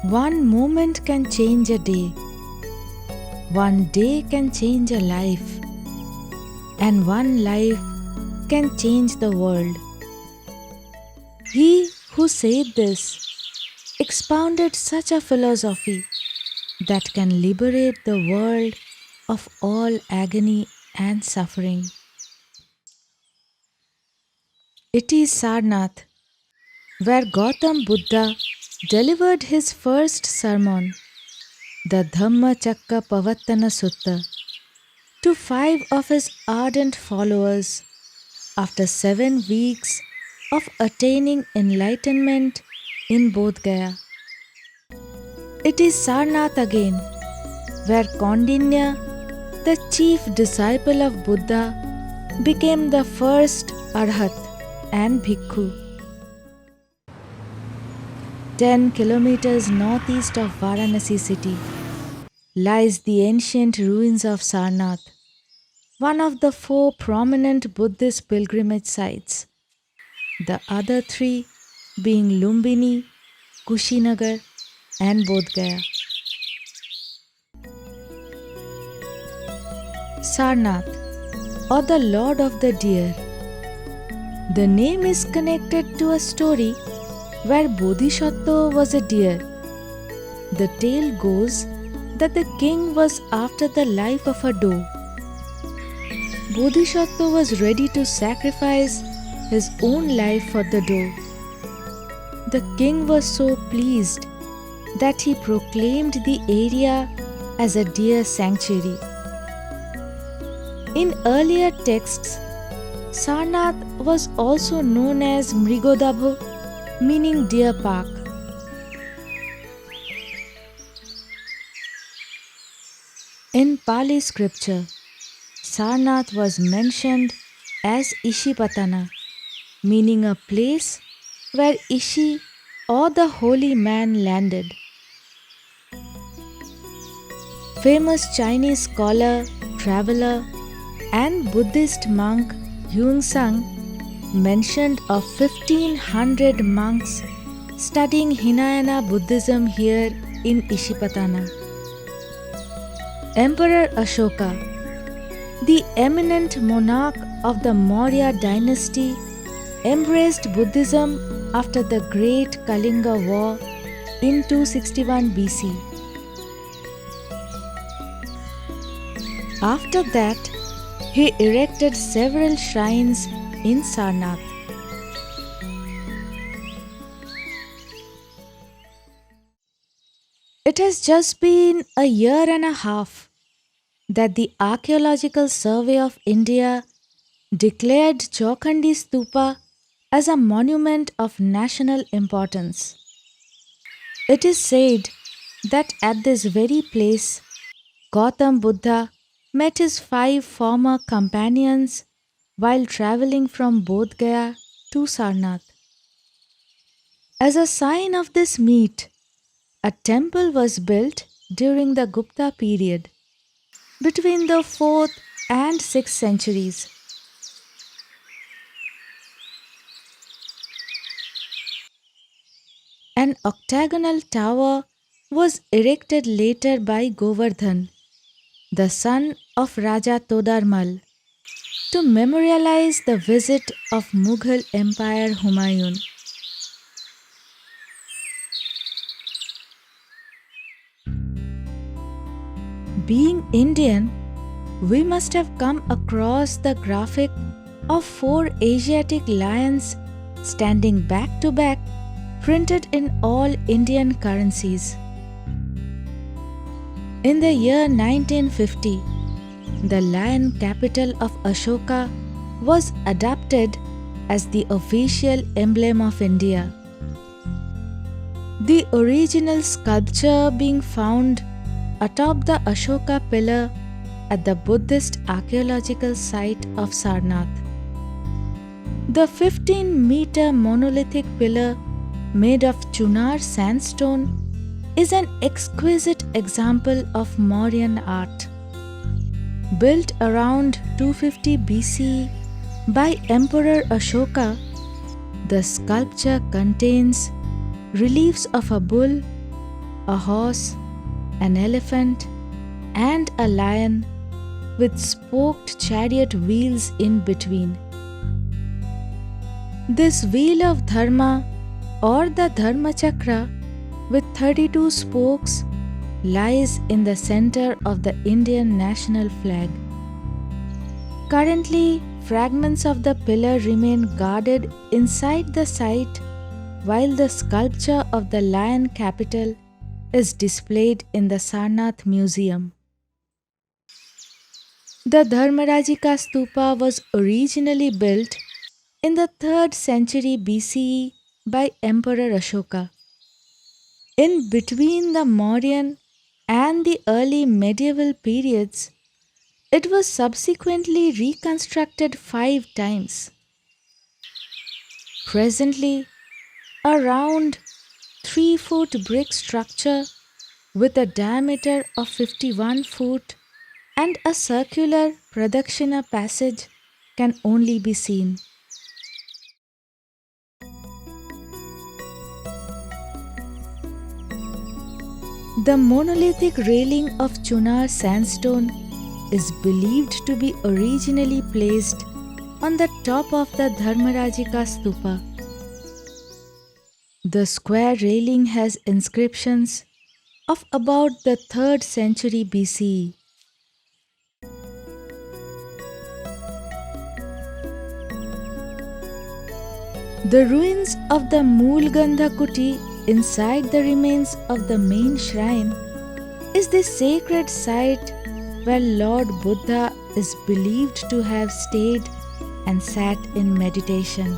One moment can change a day. One day can change a life. And one life can change the world. He who said this expounded such a philosophy that can liberate the world of all agony and suffering. It is Sarnath, where Gautam Buddha delivered his first sermon, the Dhammacakka Pavattana Sutta, to 5 of his ardent followers after 7 weeks of attaining enlightenment in Bodh Gaya. It is Sarnath again, where Kaundinya, the chief disciple of Buddha, became the first Arhat and Bhikkhu. 10 kilometers northeast of Varanasi city lies the ancient ruins of Sarnath, one of the 4 prominent Buddhist pilgrimage sites, the other 3 being Lumbini, Kushinagar and Bodh Gaya. Sarnath, or the Lord of the Deer. The name is connected to a story where Bodhisattva was a deer. The tale goes that the king was after the life of a doe. Bodhisattva was ready to sacrifice his own life for the doe. The king was so pleased that he proclaimed the area as a deer sanctuary. In earlier texts, Sarnath was also known as Mrigodabho, meaning deer park. In Pali scripture, Sarnath was mentioned as Ishipatana, meaning a place where Ishi or the holy man landed. Famous Chinese scholar, traveler, and Buddhist monk Yun-Sang mentioned of 1500 monks studying Hinayana Buddhism here in Ishipatana. Emperor Ashoka, the eminent monarch of the Maurya dynasty, embraced Buddhism after the Great Kalinga War in 261 BC. After that, he erected several shrines in Sarnath. It has just been a year and a half that the Archaeological Survey of India declared Chaukhandi Stupa as a monument of national importance. It is said that at this very place, Gautam Buddha met his 5 former companions while traveling from Bodh Gaya to Sarnath. As a sign of this meet, a temple was built during the Gupta period, between the 4th and 6th centuries. An octagonal tower was erected later by Govardhan, the son of Raja Todarmal, to memorialize the visit of Mughal Empire Humayun. Being Indian, we must have come across the graphic of 4 Asiatic lions standing back to back, printed in all Indian currencies. In the year 1950, the lion capital of Ashoka was adopted as the official emblem of India. The original sculpture being found atop the Ashoka pillar at the Buddhist archaeological site of Sarnath. The 15-meter monolithic pillar made of Chunar sandstone is an exquisite example of Mauryan art. Built around 250 BC by Emperor Ashoka, the sculpture contains reliefs of a bull, a horse, an elephant, and a lion with spoked chariot wheels in between. This wheel of Dharma, or the Dharma Chakra, with 32 spokes, lies in the center of the Indian national flag. Currently, fragments of the pillar remain guarded inside the site, while the sculpture of the lion capital is displayed in the Sarnath Museum. The Dharmarajika Stupa was originally built in the 3rd century BCE by Emperor Ashoka. In between the Mauryan and the early medieval periods, it was subsequently reconstructed 5 times. Presently, a round 3-foot brick structure with a diameter of 51 foot and a circular Pradakshina passage can only be seen. The monolithic railing of Chunar sandstone is believed to be originally placed on the top of the Dharmarajika Stupa. The square railing has inscriptions of about the 3rd century BCE. The ruins of the Moolgandha Kuti inside the remains of the main shrine is the sacred site where Lord Buddha is believed to have stayed and sat in meditation.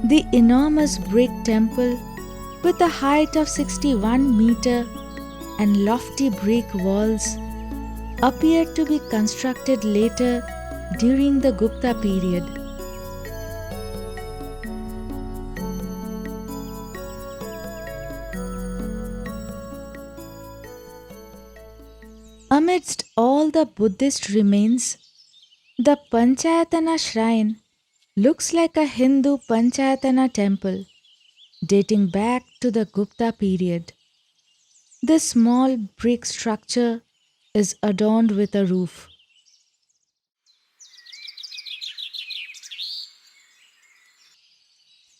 The enormous brick temple with a height of 61 meter and lofty brick walls appeared to be constructed later during the Gupta period. Amidst all the Buddhist remains, the Panchayatana shrine looks like a Hindu Panchayatana temple dating back to the Gupta period. This small brick structure is adorned with a roof.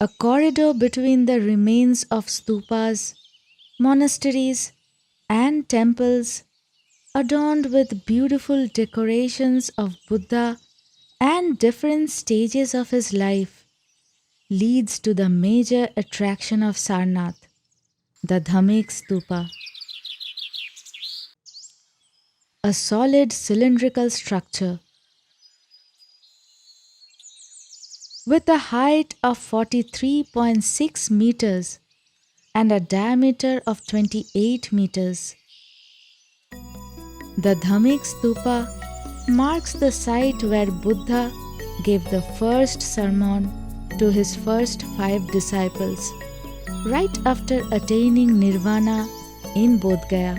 A corridor between the remains of stupas, monasteries, and temples adorned with beautiful decorations of Buddha and different stages of his life, leads to the major attraction of Sarnath, the Dhamek Stupa. A solid cylindrical structure with a height of 43.6 meters and a diameter of 28 meters. The Dhamek Stupa marks the site where Buddha gave the first sermon to his first 5 disciples, right after attaining Nirvana in Bodh Gaya.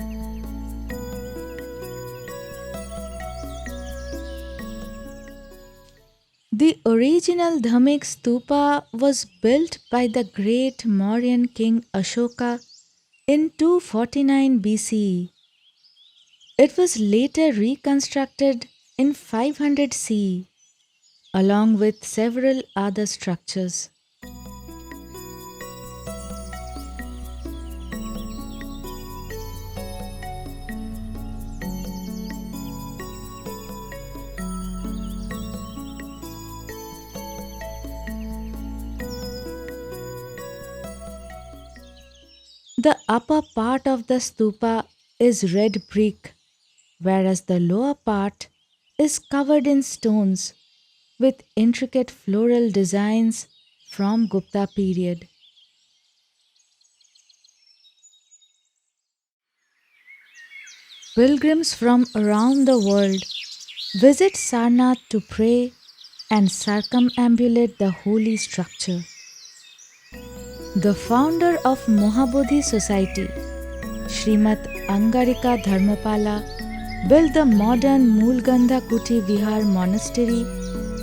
The original Dhamek Stupa was built by the great Mauryan king Ashoka in 249 BCE. It was later reconstructed in 500 CE, along with several other structures. The upper part of the stupa is red brick, whereas the lower part is covered in stones with intricate floral designs from Gupta period. Pilgrims from around the world visit Sarnath to pray and circumambulate the holy structure. The founder of Mahabodhi Society, Srimat Angarika Dharmapala, built the modern Moolgandha Kuti Vihar monastery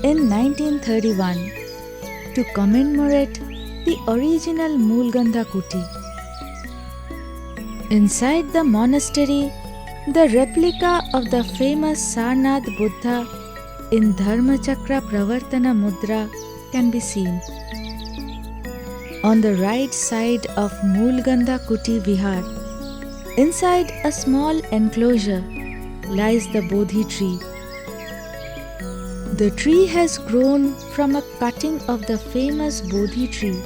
in 1931 to commemorate the original Moolgandha Kuti. Inside the monastery, the replica of the famous Sarnath Buddha in Dharmachakra Pravartana Mudra can be seen. On the right side of Moolgandha Kuti Vihar, inside a small enclosure, lies the Bodhi tree. The tree has grown from a cutting of the famous Bodhi tree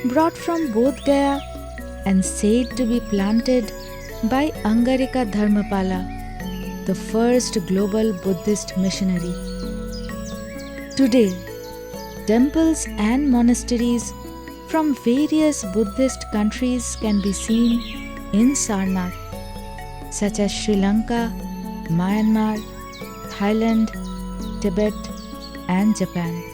brought from Bodh Gaya and said to be planted by Angarika Dharmapala, the first global Buddhist missionary. Today, temples and monasteries from various Buddhist countries can be seen in Sarnath, such as Sri Lanka, Myanmar, Thailand, Tibet, and Japan.